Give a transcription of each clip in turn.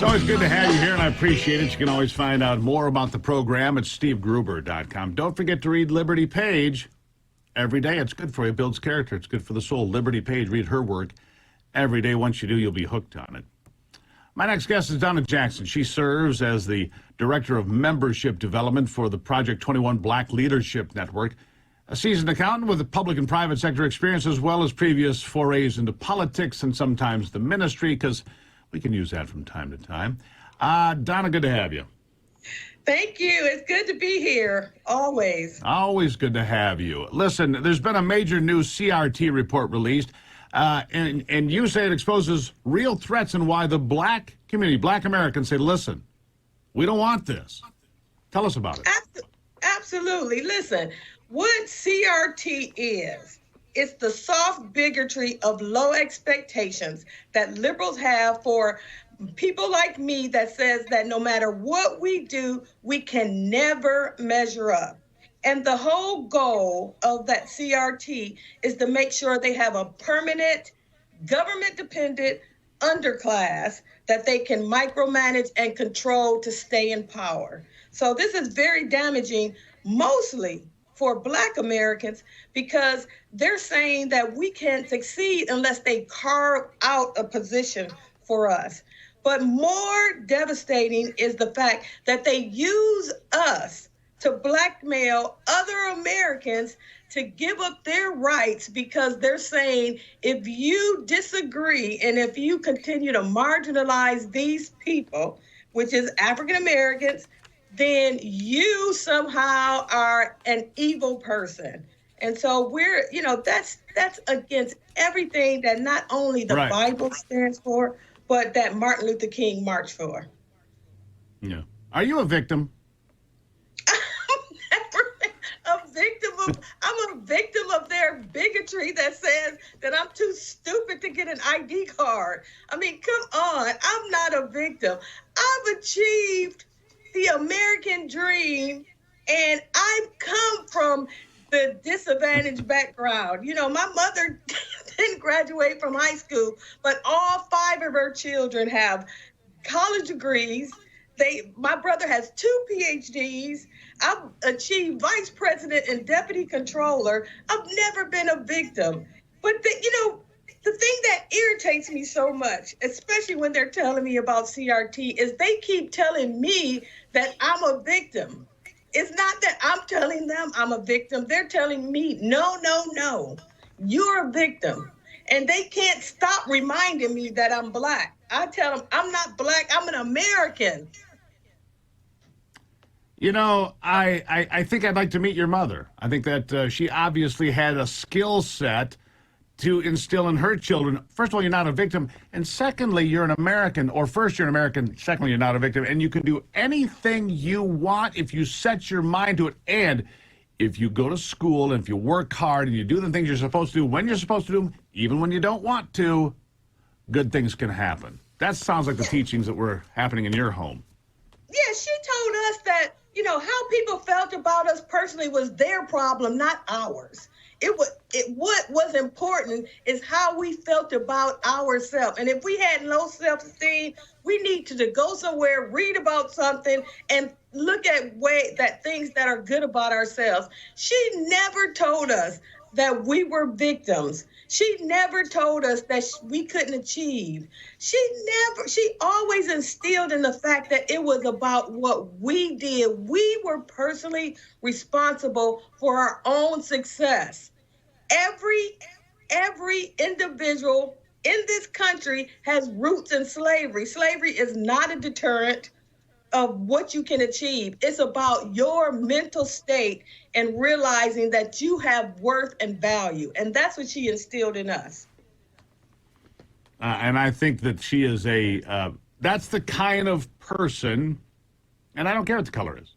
It's always good to have you here, and I appreciate it. You can always find out more about the program at stevegruber.com. Don't forget to read Liberty Page every day. It's good for you. It builds character. It's good for the soul. Liberty Page, read her work every day. Once you do, you'll be hooked on it. My next guest is Donna Jackson. She serves as the Director of Membership Development for the Project 21 Black Leadership Network. A seasoned accountant with a public and private sector experience, as well as previous forays into politics and sometimes the ministry, because we can use that from time to time. Donna, good to have you. Thank you. It's good to be here, always. Always good to have you. Listen, there's been a major new CRT report released, and you say it exposes real threats and why the black community, black Americans, say, listen, we don't want this. Tell us about it. Absolutely. Listen, what CRT is, it's the soft bigotry of low expectations that liberals have for people like me that says that no matter what we do, we can never measure up. And the whole goal of that CRT is to make sure they have a permanent, government-dependent underclass that they can micromanage and control to stay in power. So this is very damaging, mostly for Black Americans, because they're saying that we can't succeed unless they carve out a position for us. But more devastating is the fact that they use us to blackmail other Americans to give up their rights, because they're saying if you disagree and if you continue to marginalize these people, which is African Americans, then you somehow are an evil person. And so we're, that's against everything that not only the Bible stands for, but that Martin Luther King marched for. Yeah. Are you a victim? I'm a victim of their bigotry that says that I'm too stupid to get an ID card. I mean, come on. I'm not a victim. I've achieved the American dream, and I've come from the disadvantaged background. My mother didn't graduate from high school, but all 5 of her children have college degrees. My brother has 2 PhDs. I've achieved vice president and deputy controller. I've never been a victim. But the thing that irritates me so much, especially when they're telling me about CRT, is they keep telling me that I'm a victim. It's not that I'm telling them I'm a victim. They're telling me, no, you're a victim. And they can't stop reminding me that I'm Black. I tell them I'm not Black, I'm an American. I think I'd like to meet your mother. I think that she obviously had a skill set to instill in her children. First of all, you're not a victim. And secondly, you're an American. Or first, you're an American. Secondly, you're not a victim. And you can do anything you want if you set your mind to it. And if you go to school and if you work hard and you do the things you're supposed to do when you're supposed to do them, even when you don't want to, good things can happen. That sounds like the teachings that were happening in your home. Yeah, she told us that, how people felt about us personally was their problem, not ours. What was important is how we felt about ourselves. And if we had low self-esteem, we need to go somewhere, read about something, and look at things that are good about ourselves. She never told us that we were victims. She never told us that we couldn't achieve. She always instilled in the fact that it was about what we did. We were personally responsible for our own success. Every individual in this country has roots in slavery. Slavery is not a deterrent of what you can achieve. It's about your mental state and realizing that you have worth and value. And that's what she instilled in us. And I think that she is that's the kind of person, and I don't care what the color is,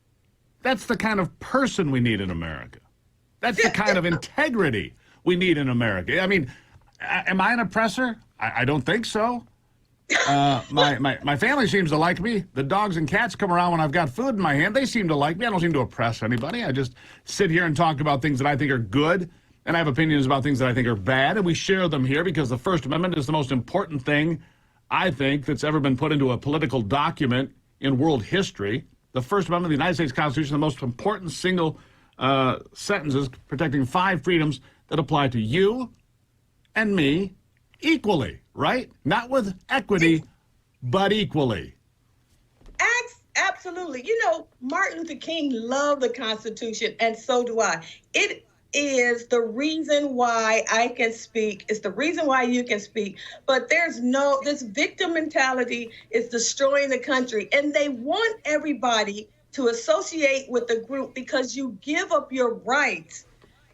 that's the kind of person we need in America. That's the kind of integrity we need in America. I mean, am I an oppressor? I don't think so. My family seems to like me. The dogs and cats come around when I've got food in my hand. They seem to like me. I don't seem to oppress anybody. I just sit here and talk about things that I think are good, and I have opinions about things that I think are bad, and we share them here because the First Amendment is the most important thing I think, that's ever been put into a political document in world history. The First Amendment of the United States Constitution, the most important single sentences protecting 5 freedoms that apply to you and me equally, right? Not with equity, but equally. Absolutely. You know, Martin Luther King loved the Constitution, and so do I. It is the reason why I can speak. It's the reason why you can speak. But this victim mentality is destroying the country. And they want everybody to associate with the group because you give up your rights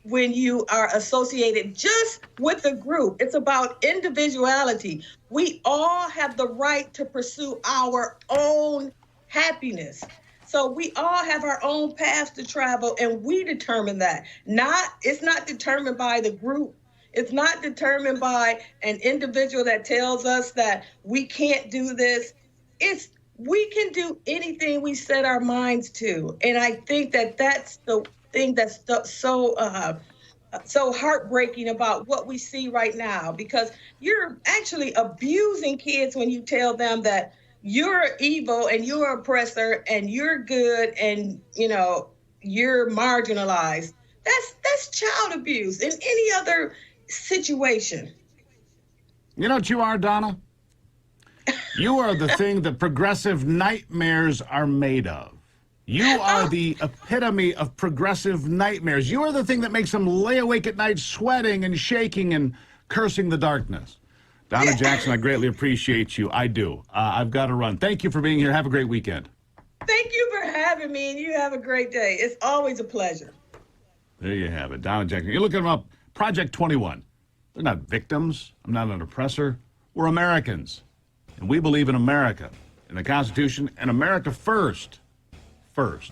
when you are associated just with the group. It's about individuality. We all have the right to pursue our own happiness. So we all have our own paths to travel, and we determine that. It's not determined by the group. It's not determined by an individual that tells us that we can't do this. We can do anything we set our minds to. And I think that that's the thing that's so heartbreaking about what we see right now, because you're actually abusing kids when you tell them that you're evil and you're an oppressor and you're good and, you know, you're marginalized. That's child abuse in any other situation. You know what you are, Donna? You are the thing that progressive nightmares are made of. You are the epitome of progressive nightmares. You are the thing that makes them lay awake at night sweating and shaking and cursing the darkness. Donna Jackson, I greatly appreciate you. I do. I've got to run. Thank you for being here. Have a great weekend. Thank you for having me, and you have a great day. It's always a pleasure. There you have it. Donna Jackson. You're looking them up. Project 21. They're not victims. I'm not an oppressor. We're Americans. And we believe in America, in the Constitution, and America first. First.